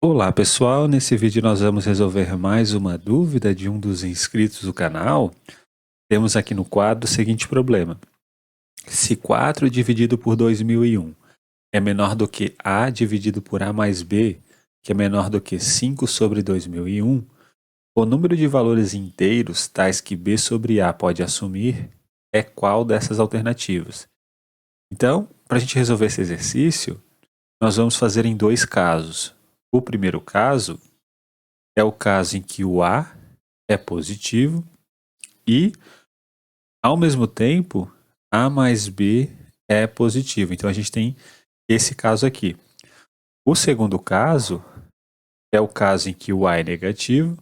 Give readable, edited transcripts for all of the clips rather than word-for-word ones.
Olá pessoal, nesse vídeo nós vamos resolver mais uma dúvida de um dos inscritos do canal. Temos aqui no quadro o seguinte problema: se 4 dividido por 2001 é menor do que A dividido por A mais B, que é menor do que 5 sobre 2001, o número de valores inteiros tais que B sobre A pode assumir é qual dessas alternativas? Então, para a gente resolver esse exercício, nós vamos fazer em dois casos. O primeiro caso é o caso em que o A é positivo e, ao mesmo tempo, A mais B é positivo. Então, a gente tem esse caso aqui. O segundo caso é o caso em que o A é negativo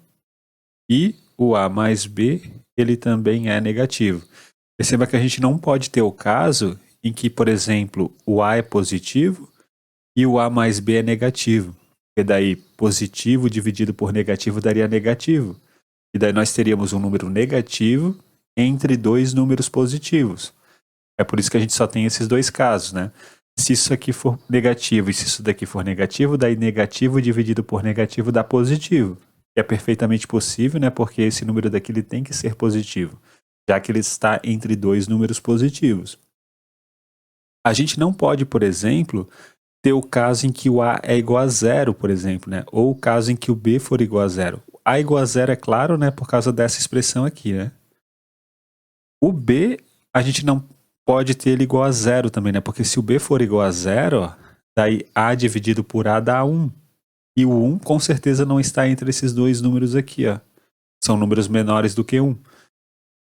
e o A mais B ele também é negativo. Perceba que a gente não pode ter o caso em que, por exemplo, o A é positivo e o A mais B é negativo. Porque daí positivo dividido por negativo daria negativo. E daí nós teríamos um número negativo entre dois números positivos. É por isso que a gente só tem esses dois casos, né? Se isso aqui for negativo e se isso daqui for negativo, daí negativo dividido por negativo dá positivo. Que é perfeitamente possível, né? Porque esse número daqui ele tem que ser positivo, já que ele está entre dois números positivos. A gente não pode, por exemplo, ter o caso em que o A é igual a zero, por exemplo, né? Ou o caso em que o B for igual a zero. A igual a zero é claro, né? Por causa dessa expressão aqui, né? O B, a gente não pode ter ele igual a zero também, né? Porque se o B for igual a zero, ó, daí A dividido por A dá 1. E o 1 com certeza não está entre esses dois números aqui, ó. São números menores do que 1.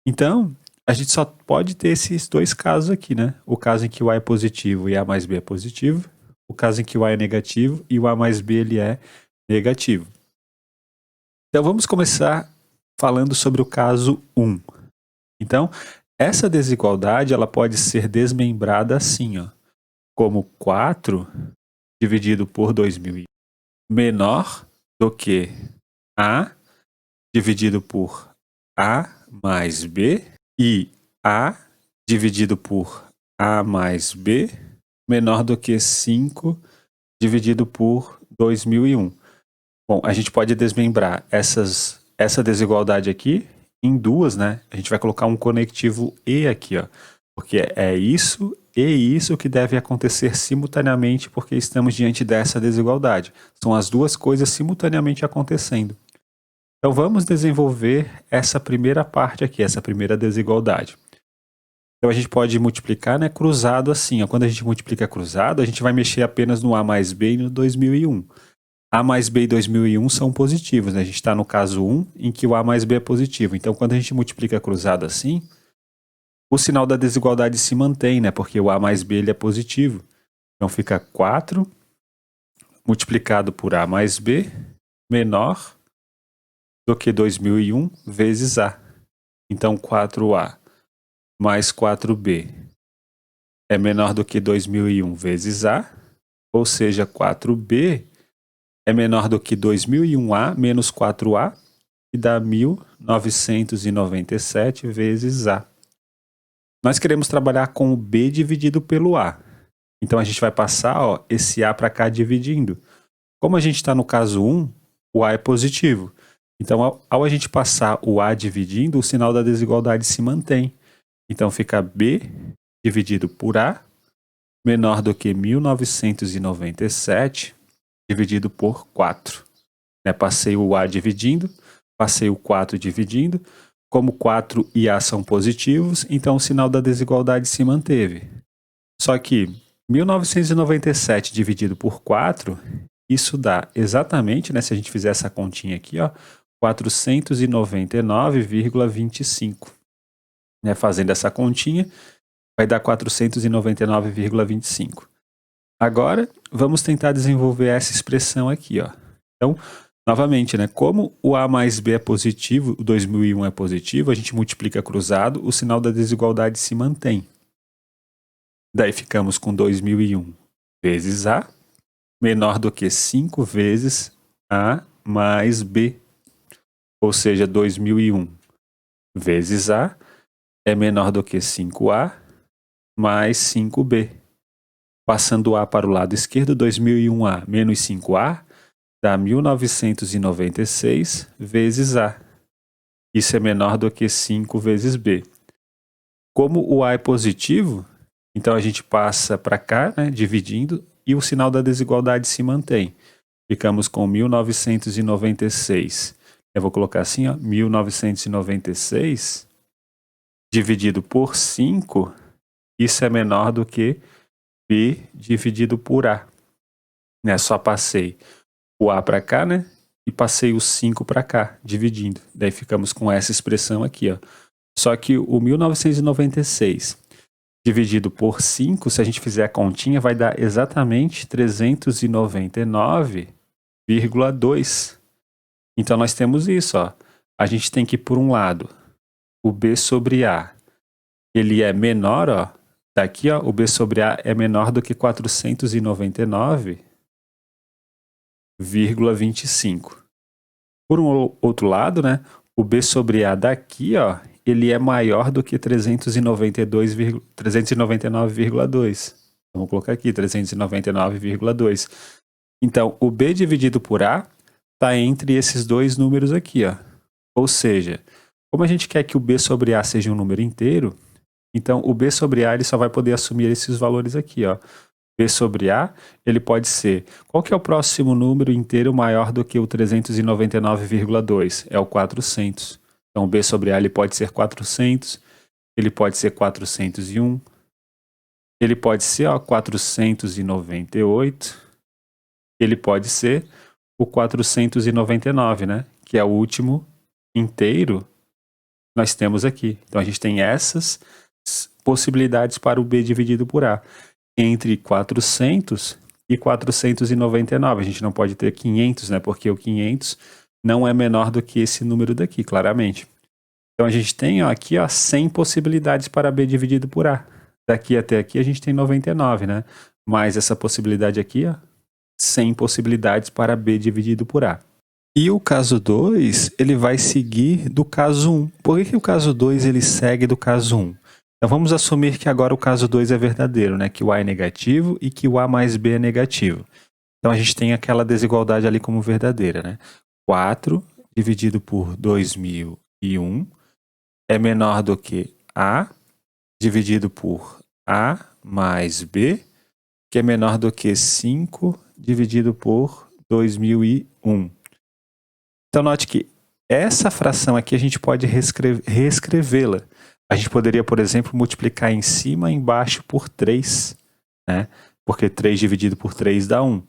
Então, a gente só pode ter esses dois casos aqui, né? O caso em que o A é positivo e A mais B é positivo. O caso em que o A é negativo e o A mais B ele é negativo. Então, vamos começar falando sobre o caso 1. Então, essa desigualdade ela pode ser desmembrada assim, ó, como 4 dividido por 2000 menor do que A dividido por A mais B e A dividido por A mais B menor do que 5 dividido por 2001. Bom, a gente pode desmembrar essa desigualdade aqui em duas, né? A gente vai colocar um conectivo E aqui, ó, porque é isso e isso que deve acontecer simultaneamente porque estamos diante dessa desigualdade. São as duas coisas simultaneamente acontecendo. Então vamos desenvolver essa primeira parte aqui, essa primeira desigualdade. Então a gente pode multiplicar, né, cruzado assim, ó. Quando a gente multiplica cruzado, a gente vai mexer apenas no A mais B e no 2001. A mais B e 2001 são positivos, né? A gente está no caso 1, em que o A mais B é positivo. Então, quando a gente multiplica cruzado assim, o sinal da desigualdade se mantém, né? Porque o A mais B ele é positivo. Então, fica 4 multiplicado por A mais B menor do que 2001 vezes A. Então, 4A mais 4B é menor do que 2001 vezes A, ou seja, 4B é menor do que 2001A menos 4A, que dá 1997 vezes A. Nós queremos trabalhar com o B dividido pelo A. Então a gente vai passar, ó, esse A para cá dividindo. Como a gente está no caso 1, o A é positivo. Então ao a gente passar o A dividindo, o sinal da desigualdade se mantém. Então fica B dividido por A menor do que 1997 dividido por 4. Né? Passei o A dividindo, passei o 4 dividindo. Como 4 e A são positivos, então o sinal da desigualdade se manteve. Só que 1997 dividido por 4, isso dá exatamente, né, se a gente fizer essa continha aqui, ó, 499,25. Né, fazendo essa continha, vai dar 499,25. Agora, vamos tentar desenvolver essa expressão aqui, ó. Então, novamente, né, como o A mais B é positivo, o 2001 é positivo, a gente multiplica cruzado, o sinal da desigualdade se mantém. Daí ficamos com 2001 vezes A, menor do que 5 vezes A mais B. Ou seja, 2001 vezes A é menor do que 5A mais 5B. Passando A para o lado esquerdo, 2001A menos 5A dá 1996 vezes A. Isso é menor do que 5 vezes B. Como o A é positivo, então a gente passa para cá, né, dividindo, e o sinal da desigualdade se mantém. Ficamos com 1996. Eu vou colocar assim, ó, 1996 dividido por 5, isso é menor do que B dividido por A. Né? Só passei o A para cá, né? E passei o 5 para cá, dividindo. Daí ficamos com essa expressão aqui, ó. Só que o 1996 dividido por 5, se a gente fizer a continha, vai dar exatamente 399,2. Então nós temos isso, ó. A gente tem que, por um lado, o B sobre A, ele é menor, ó. Daqui, ó, o B sobre A é menor do que 499,25. Por um outro lado, né, o B sobre A daqui, ó, ele é maior do que 399,2. Vamos colocar aqui, 399,2. Então, o B dividido por A está entre esses dois números aqui, ó. Ou seja, como a gente quer que o B sobre A seja um número inteiro, então o B sobre A ele só vai poder assumir esses valores aqui, ó. B sobre A, ele pode ser... Qual que é o próximo número inteiro maior do que o 399,2? É o 400. Então, o B sobre A ele pode ser 400, ele pode ser 401, ele pode ser, ó, 498, ele pode ser o 499, né? Que é o último inteiro que nós temos aqui. Então, a gente tem essas possibilidades para o B dividido por A. Entre 400 e 499. A gente não pode ter 500, né? Porque o 500 não é menor do que esse número daqui, claramente. Então a gente tem, ó, aqui, ó, 100 possibilidades para B dividido por A. Daqui até aqui a gente tem 99, né? Mais essa possibilidade aqui, ó, 100 possibilidades para B dividido por A. E o caso 2, ele vai seguir do caso 1. Por que o caso 2 ele segue do caso 1? Então vamos assumir que agora o caso 2 é verdadeiro, né? Que o A é negativo e que o A mais B é negativo. Então a gente tem aquela desigualdade ali como verdadeira, né? 4 dividido por 2001 é menor do que A dividido por A mais B, que é menor do que 5 dividido por 2001. Então note que essa fração aqui a gente pode reescrevê-la. A gente poderia, por exemplo, multiplicar em cima e embaixo por 3, né? Porque 3 dividido por 3 dá 1.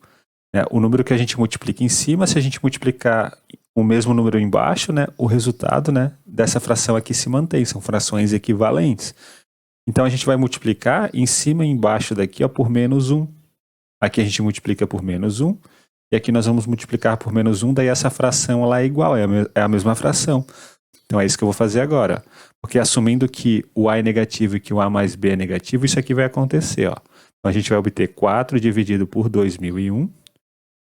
Né? O número que a gente multiplica em cima, se a gente multiplicar o mesmo número embaixo, né, o resultado, né, dessa fração aqui se mantém, são frações equivalentes. Então a gente vai multiplicar em cima e embaixo daqui, ó, por menos 1. Aqui a gente multiplica por menos 1, e aqui nós vamos multiplicar por menos 1, daí essa fração lá é igual, é a mesma fração. Então é isso que eu vou fazer agora. Porque assumindo que o A é negativo e que o A mais B é negativo, isso aqui vai acontecer, ó. Então a gente vai obter 4 dividido por 2001.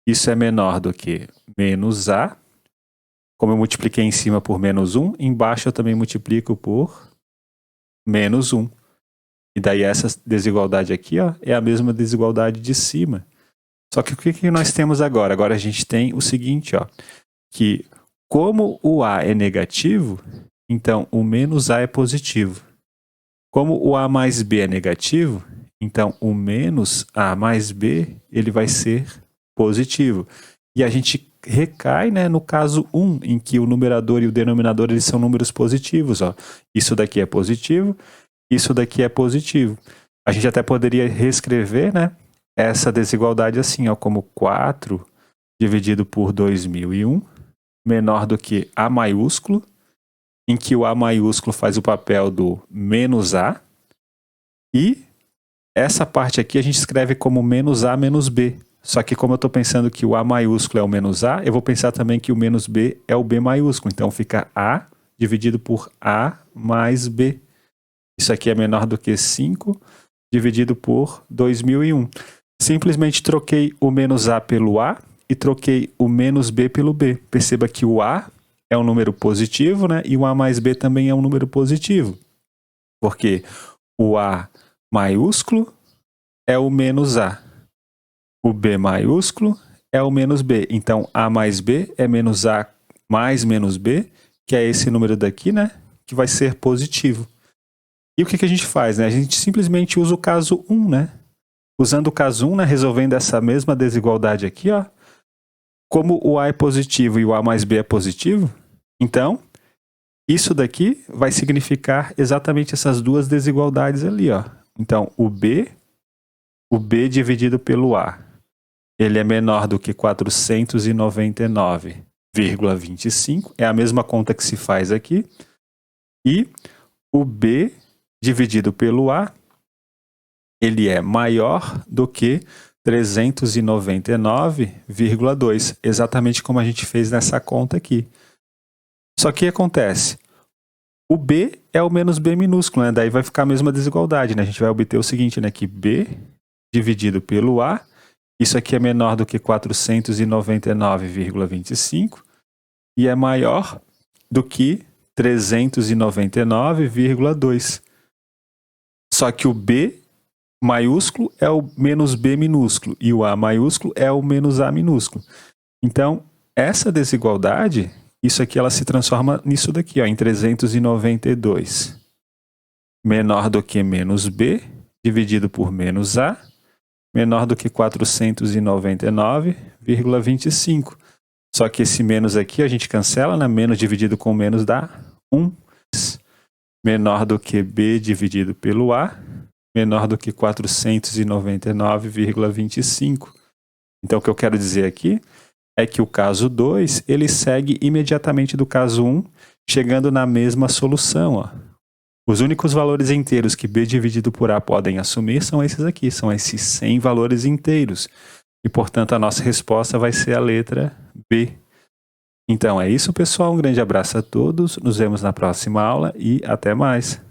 Isso é menor do que menos A. Como eu multipliquei em cima por menos 1, embaixo eu também multiplico por menos 1. E daí essa desigualdade aqui, ó, é a mesma desigualdade de cima. Só que o que nós temos agora? Agora a gente tem o seguinte, ó, que como o A é negativo, então o menos A é positivo. Como o A mais B é negativo, então o menos A mais B ele vai ser positivo. E a gente recai, né, no caso 1, em que o numerador e o denominador eles são números positivos. Ó. Isso daqui é positivo, isso daqui é positivo. A gente até poderia reescrever, né, essa desigualdade assim, ó, como 4 dividido por 2001 menor do que A maiúsculo, em que o A maiúsculo faz o papel do menos A, e essa parte aqui a gente escreve como menos A menos B. Só que como eu estou pensando que o A maiúsculo é o menos A, eu vou pensar também que o menos B é o B maiúsculo. Então fica A dividido por A mais B. Isso aqui é menor do que 5 dividido por 2001. Simplesmente troquei o menos A pelo A e troquei o menos B pelo B. Perceba que o A é um número positivo, né? E o A mais B também é um número positivo. Porque o A maiúsculo é o menos A. O B maiúsculo é o menos B. Então, A mais B é menos A mais menos B, que é esse número daqui, né? Que vai ser positivo. E o que a gente faz, né? A gente simplesmente usa o caso 1, né? Usando o caso 1, né? Resolvendo essa mesma desigualdade aqui, ó. Como o A é positivo e o A mais B é positivo, então, isso daqui vai significar exatamente essas duas desigualdades ali, ó. Então, o B dividido pelo A, ele é menor do que 499,25, é a mesma conta que se faz aqui. E o B dividido pelo A, ele é maior do que 399,2, exatamente como a gente fez nessa conta aqui. Só que o que acontece? O B é o menos B minúsculo, né? Daí vai ficar a mesma desigualdade, né? A gente vai obter o seguinte, né? Que B dividido pelo A, isso aqui é menor do que 499,25 e é maior do que 399,2. Só que o B maiúsculo é o menos B minúsculo e o A maiúsculo é o menos A minúsculo. Então, essa desigualdade, isso aqui ela se transforma nisso daqui, ó, em 392. Menor do que menos B dividido por menos A, menor do que 499,25. Só que esse menos aqui a gente cancela, né? Menos dividido com menos dá 1. Menor do que B dividido pelo A, menor do que 499,25. Então, o que eu quero dizer aqui é que o caso 2, ele segue imediatamente do caso 1, chegando na mesma solução, ó. Os únicos valores inteiros que B dividido por A podem assumir são esses aqui, são esses 100 valores inteiros. E, portanto, a nossa resposta vai ser a letra B. Então é isso, pessoal. Um grande abraço a todos. Nos vemos na próxima aula e até mais.